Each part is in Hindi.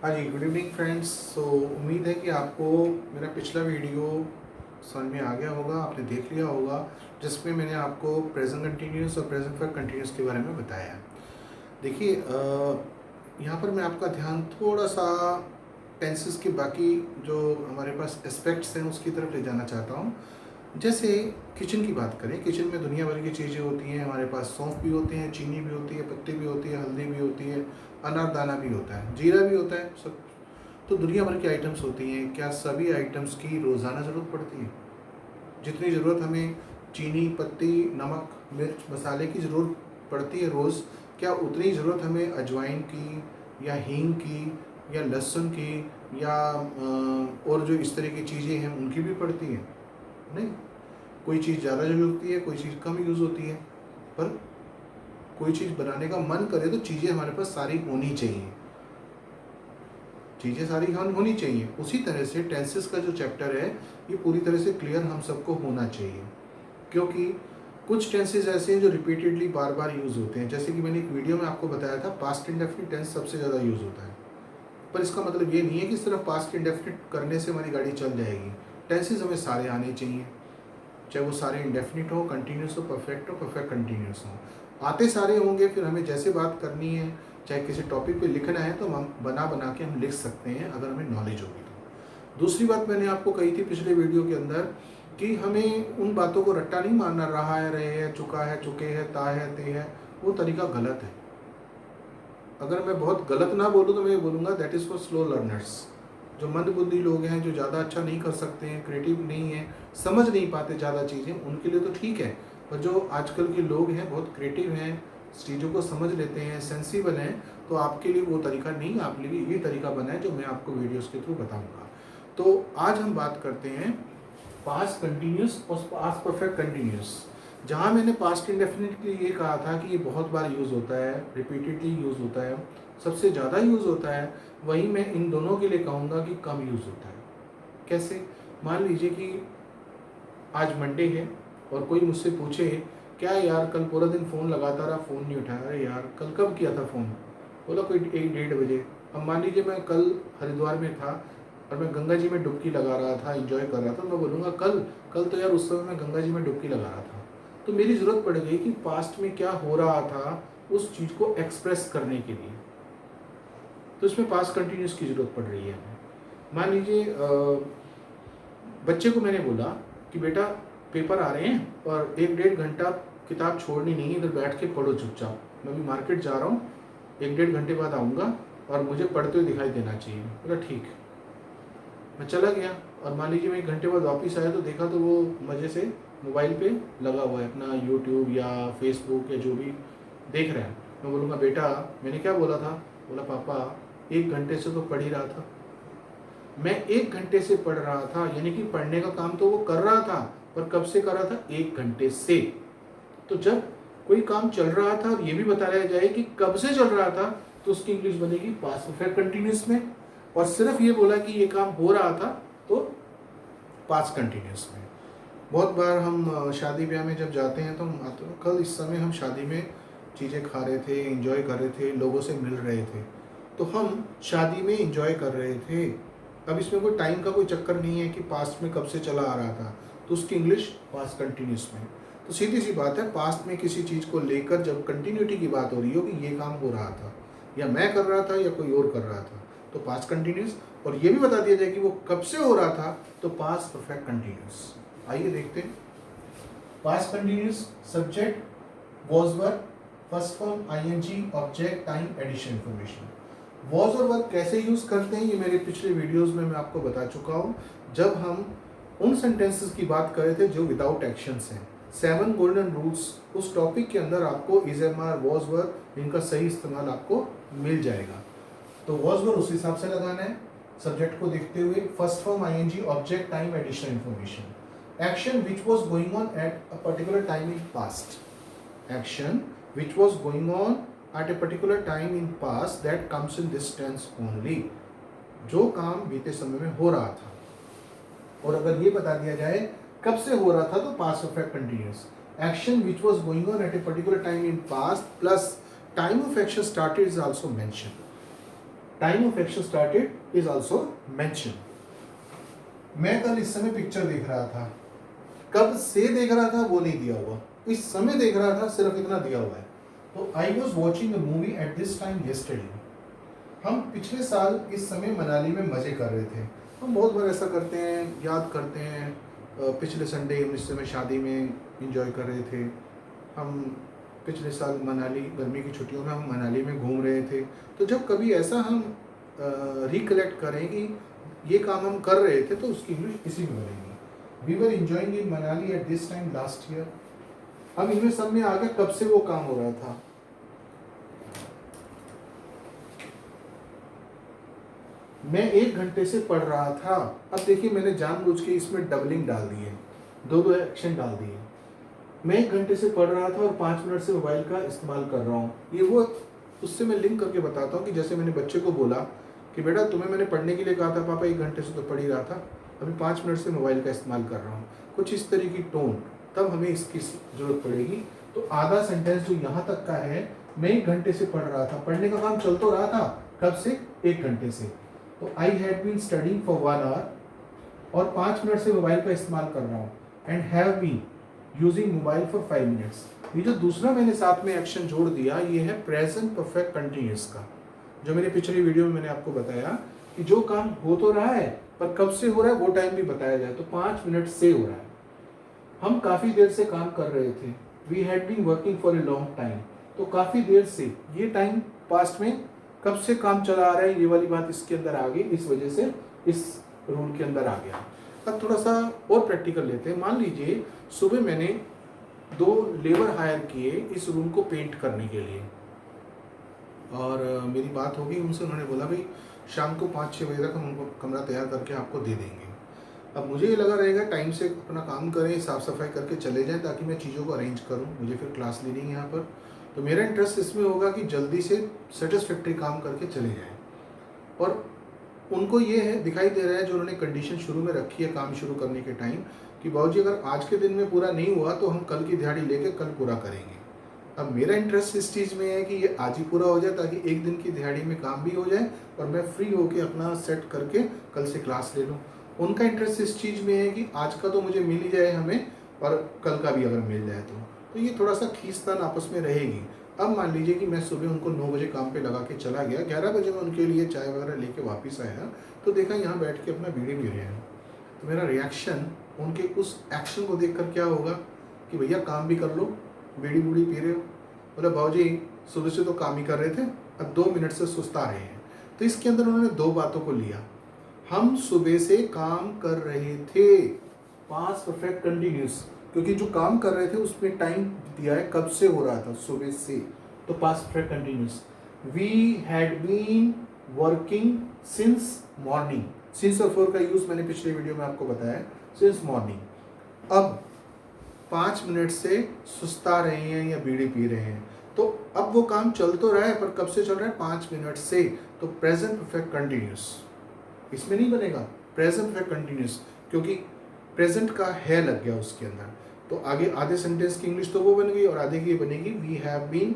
हाँ जी, गुड इवनिंग फ्रेंड्स। उम्मीद है कि आपको मेरा पिछला वीडियो समझ में आ गया होगा, आपने देख लिया होगा, जिसमें मैंने आपको प्रेजेंट कंटिन्यूस और प्रेजेंट परफेक्ट कंटिन्यूस के बारे में बताया है। देखिए, यहाँ पर मैं आपका ध्यान थोड़ा सा टेंसेस के बाकी जो हमारे पास एस्पेक्ट्स हैं उसकी तरफ ले जाना चाहता हूँ। जैसे किचन की बात करें, किचन में दुनिया भर की चीज़ें होती हैं। हमारे पास सौंफ भी होते हैं, चीनी भी होती है, पत्ती भी होती है, हल्दी भी होती है, अनारदाना भी होता है, जीरा भी होता है, सब। तो दुनिया भर की आइटम्स होती हैं। क्या सभी आइटम्स की रोज़ाना ज़रूरत पड़ती है? जितनी ज़रूरत हमें चीनी, पत्ती, नमक, मिर्च, मसाले की ज़रूरत पड़ती है रोज़, क्या उतनी ज़रूरत हमें अजवाइन की या हींग की या लहसुन की या और जो इस तरह की चीज़ें हैं उनकी भी पड़ती है? नहीं। कोई चीज़ ज़्यादा यूज़ होती है, कोई चीज़ कम यूज़ होती है। पर कोई चीज़ बनाने का मन करे तो चीज़ें हमारे पास सारी होनी चाहिए, चीज़ें सारी होनी चाहिए। उसी तरह से टेंसेस का जो चैप्टर है ये पूरी तरह से क्लियर हम सबको होना चाहिए, क्योंकि कुछ टेंसेस ऐसे हैं जो रिपीटेडली बार बार यूज़ होते हैं। जैसे कि मैंने एक वीडियो में आपको बताया था, पास्ट इंडेफिनिट टेंस सबसे ज़्यादा यूज़ होता है। पर इसका मतलब ये नहीं है कि सिर्फ पास्ट इंडेफिनिट करने से हमारी गाड़ी चल जाएगी। टेंसेस हमें सारे आने चाहिए, चाहे वो सारे इंडेफिनिट हो, कंटिन्यूस हो, परफेक्ट कंटिन्यूस हो। आते सारे होंगे, फिर हमें जैसे बात करनी है, चाहे किसी टॉपिक पे लिखना है, तो हम बना बना के हम लिख सकते हैं अगर हमें नॉलेज होगी तो। दूसरी बात मैंने आपको कही थी पिछले वीडियो के अंदर कि हमें उन बातों को रट्टा नहीं मारना, रहा है, रहे है, चुका है, चुके हैं, ता है, ते है, वो तरीका गलत है। अगर मैं बहुत गलत ना बोलूँ तो मैं ये बोलूँगा that is for slow learners. जो मंदबुद्धि लोग हैं, जो ज़्यादा अच्छा नहीं कर सकते हैं, क्रिएटिव नहीं है, समझ नहीं पाते ज़्यादा चीज़ें, उनके लिए तो ठीक है। पर जो आजकल के लोग हैं, बहुत क्रिएटिव हैं, चीज़ों को समझ लेते हैं, सेंसिबल हैं, तो आपके लिए वो तरीका नहीं, आपके लिए ये तरीका बना है जो मैं आपको वीडियोज़ के थ्रू बताऊँगा। तो आज हम बात करते हैं पास्ट कंटिन्यूस और पास्ट परफेक्ट कंटिन्यूस। जहाँ मैंने पास्ट इंडेफिनिट के लिए ये कहा था कि ये बहुत बार यूज़ होता है, रिपीटेडली यूज़ होता है, सबसे ज़्यादा यूज़ होता है, वहीं मैं इन दोनों के लिए कहूँगा कि कम यूज़ होता है। कैसे? मान लीजिए कि आज मंडे है और कोई मुझसे पूछे, क्या यार कल पूरा दिन फ़ोन लगाता रहा, फ़ोन नहीं उठाया। अरे यार कल कब किया था फ़ोन? बोला कोई 1-1:30 बजे। अब मान लीजिए मैं कल हरिद्वार में था और मैं गंगा जी में डुबकी लगा रहा था, एंजॉय कर रहा था, तो मैं बोलूँगा कल कल तो यार उस समय मैं गंगा जी में डुबकी लगा रहा था। तो मेरी ज़रूरत पड़ गई कि पास्ट में क्या हो रहा था उस चीज़ को एक्सप्रेस करने के लिए, तो इसमें पास्ट कंटिन्यूस की ज़रूरत पड़ रही है हमें। मान लीजिए बच्चे को मैंने बोला कि बेटा पेपर आ रहे हैं और 1-1.5 घंटा किताब छोड़नी नहीं है, इधर बैठ के पढ़ो चुपचाप। मैं अभी मार्केट जा रहा हूँ, 1-1.5 घंटे बाद आऊँगा और मुझे पढ़ते हुए दिखाई देना चाहिए। बोला ठीक। मैं चला गया और मान लीजिए मैं 1 घंटे बाद वापस आया तो देखा तो वो मज़े से मोबाइल पे लगा हुआ है, अपना यूट्यूब या फेसबुक या जो भी देख रहा है। मैं बोलूँगा बेटा मैंने क्या बोला था? बोला पापा 1 घंटे से तो पढ़ ही रहा था। मैं 1 घंटे से पढ़ रहा था, यानी कि पढ़ने का काम तो वो कर रहा था, पर कब से कर रहा था? 1 घंटे से। तो जब कोई काम चल रहा था और ये भी बताया जाए कि कब से चल रहा था, तो उसकी इंग्लिश बनेगी पास्ट परफेक्ट कंटिन्यूस में। और सिर्फ ये बोला कि ये काम हो रहा था तो पास्ट कंटिन्यूस में। बहुत बार हम शादी ब्याह में जब जाते हैं तो हम आते हैं, कल इस समय हम शादी में चीज़ें खा रहे थे, एंजॉय कर रहे थे, लोगों से मिल रहे थे, तो हम शादी में एंजॉय कर रहे थे। अब इसमें कोई टाइम का कोई चक्कर नहीं है कि पास्ट में कब से चला आ रहा था, तो उसकी इंग्लिश पास्ट कंटिन्यूस में। तो सीधी सी बात है, पास्ट में किसी चीज़ को लेकर जब कंटिन्यूटी की बात हो रही हो कि ये काम हो रहा था या मैं कर रहा था या कोई और कर रहा था, तो पास्ट कंटिन्यूस। और ये भी बता दिया जाए कि वो कब से हो रहा था, तो पास्ट परफेक्ट कंटिन्यूस। आइए देखते हैं। Past continuous subject was verb, first form I N G, object, time, addition, information. Was और वर्ब कैसे यूज करते हैं ये मेरे पिछले वीडियोस में मैं आपको बता चुका हूं, जब हम उन सेंटेंसेस की बात कर रहे थे जो विदाउट एक्शंस हैं। 7 गोल्डन रूल्स, उस टॉपिक के अंदर आपको is am are, was verb, इनका सही इस्तेमाल आपको मिल जाएगा। तो वॉज वर्ब उस हिसाब से लगाना है, सब्जेक्ट को देखते हुए। First form I N G, object, time, addition, information. Action which was going on at a particular time in past. Action which was going on at a particular time in past that comes in this tense only. जो काम बीते समय में हो रहा था, और अगर ये बता दिया जाए कब से हो रहा था तो past perfect continuous. Action which was going on at a particular time in past plus time of action started is also mentioned. Time of action started is also mention. मैं कल इस समय पिक्चर देख रहा था, कब से देख रहा था वो नहीं दिया हुआ, इस समय देख रहा था सिर्फ इतना दिया हुआ है। तो I was watching a movie eight this time yesterday. हम पिछले साल इस समय मनाली में मज़े कर रहे थे। हम बहुत बार ऐसा करते हैं, याद करते हैं पिछले संडे हम इस समय शादी में इंजॉय कर रहे थे, हम पिछले साल मनाली गर्मी की छुट्टियों में हम मनाली में घूम रहे थे। तो जब कभी ऐसा हम रिकलेक्ट करें कि ये काम हम कर रहे थे, तो उसकी इंग्लिश इसी में बनेगी। We were enjoying in Manali at this time last year. अब इनमें सब में आ गया कब से वो काम हो रहा था। मैं 1 घंटे से पढ़ रहा था। अब देखिए मैंने जानबूझ के इसमें डबलिंग डाल दी है, दो एक्शन डाल दिए। मैं 1 घंटे से पढ़ रहा था और 5 मिनट से मोबाइल का इस्तेमाल कर रहा हूँ। ये वो उससे मैं लिंक करके बताता हूँ कि जैसे मैंने बच्चे को बोला कि बेटा तुम्हें मैंने पढ़ने के लिए कहा था, पापा 1 घंटे से तो पढ़ ही रहा था, अभी 5 मिनट से मोबाइल का इस्तेमाल कर रहा हूँ। कुछ इस तरह की टोन, तब हमें इसकी ज़रूरत पड़ेगी। तो आधा सेंटेंस जो यहाँ तक का है, मैं 1 घंटे से पढ़ रहा था, पढ़ने का काम चल तो रहा था, कब से? 1 घंटे से। तो I had been studying for 1 hour और 5 मिनट से मोबाइल का इस्तेमाल कर रहा हूँ। And have been using mobile for 5 minutes. ये जो दूसरा मैंने साथ में एक्शन जोड़ दिया, ये है प्रेजेंट परफेक्ट कंटिन्यूस का, जो मेरे पिछली वीडियो में मैंने आपको बताया कि जो काम हो तो रहा है पर कब से हो रहा है वो टाइम भी बताया जाए। तो 5 मिनट से हो रहा है, हम काफ़ी देर से काम कर रहे थे। We had been working for a long time. तो काफ़ी देर से, ये टाइम पास्ट में कब से काम चला आ रहा है, ये वाली बात इसके अंदर आ गई, इस वजह से इस रूल के अंदर आ गया। अब थोड़ा सा और प्रैक्टिकल लेते हैं। मान लीजिए सुबह मैंने 2 लेबर हायर किए इस रूम को पेंट करने के लिए, और मेरी बात होगी उनसे, उन्होंने बोला भाई शाम को 5-6 बजे तक हम उनको कमरा तैयार करके आपको दे देंगे। अब मुझे ये लगा रहेगा टाइम से अपना काम करें, साफ़ सफाई करके चले जाएं, ताकि मैं चीज़ों को अरेंज करूं, मुझे फिर क्लास लेनी है यहाँ पर। तो मेरा इंटरेस्ट इसमें होगा कि जल्दी से सेटिस्फैक्ट्री काम करके चले जाएं। और उनको ये है, दिखाई दे रहा है जो उन्होंने कंडीशन शुरू में रखी है काम शुरू करने के टाइम, कि बाबूजी अगर आज के दिन में पूरा नहीं हुआ तो हम कल की दिहाड़ी लेके कल पूरा करेंगे। अब मेरा इंटरेस्ट इस चीज़ में है कि ये आज ही पूरा हो जाए, ताकि एक दिन की दिहाड़ी में काम भी हो जाए और मैं फ्री होके अपना सेट करके कल से क्लास ले लूँ। उनका इंटरेस्ट इस चीज़ में है कि आज का तो मुझे मिल ही जाए हमें, और कल का भी अगर मिल जाए तो ये थोड़ा सा खींचतान आपस में रहेगी। अब मान लीजिए कि मैं सुबह उनको 9 बजे काम पे लगा के चला गया, 11 बजे मैं उनके लिए चाय वगैरह लेके वापस आया, तो देखा यहाँ बैठ के अपना बीड़ी पी रहे हैं। तो मेरा रिएक्शन उनके उस एक्शन को देखकर क्या होगा कि भैया काम भी कर लो, बीड़ी बूड़ी पी रहे हो। बोले भाजी सुबह से तो काम ही कर रहे थे, अब 2 मिनट से सुस्ता रहे हैं। तो इसके अंदर उन्होंने 2 बातों को लिया। हम सुबह से काम कर रहे थे, पास्ट परफेक्ट कंटिन्यूस, क्योंकि जो काम कर रहे थे उसमें टाइम दिया है कब से हो रहा था, सुबह से, तो past perfect continuous. We had been working since morning. Since और फॉर का यूज मैंने पिछले वीडियो में आपको बताया, सिंस मॉर्निंग। अब 5 मिनट से सुस्ता रहे हैं या बीड़ी पी रहे हैं, तो अब वो काम चल तो रहा है पर कब से चल रहा है, 5 मिनट से। तो प्रेजेंट परफेक्ट कंटिन्यूस इसमें नहीं बनेगा, प्रेजेंट परफेक्ट कंटिन्यूस, क्योंकि प्रेजेंट का है लग गया उसके अंदर। तो आगे आधे सेंटेंस की इंग्लिश तो वो बन गई, और आधे की बनेगी वी हैव बीन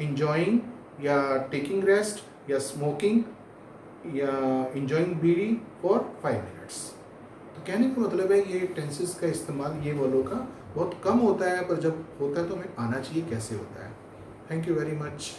इंजॉइंग या टेकिंग रेस्ट या स्मोकिंग या इंजॉइंग बीड़ी फॉर 5 मिनट्स। तो कहने का मतलब है ये टेंसेस का इस्तेमाल ये वालों का बहुत कम होता है, पर जब होता है तो हमें आना चाहिए कैसे होता है। Thank you very much.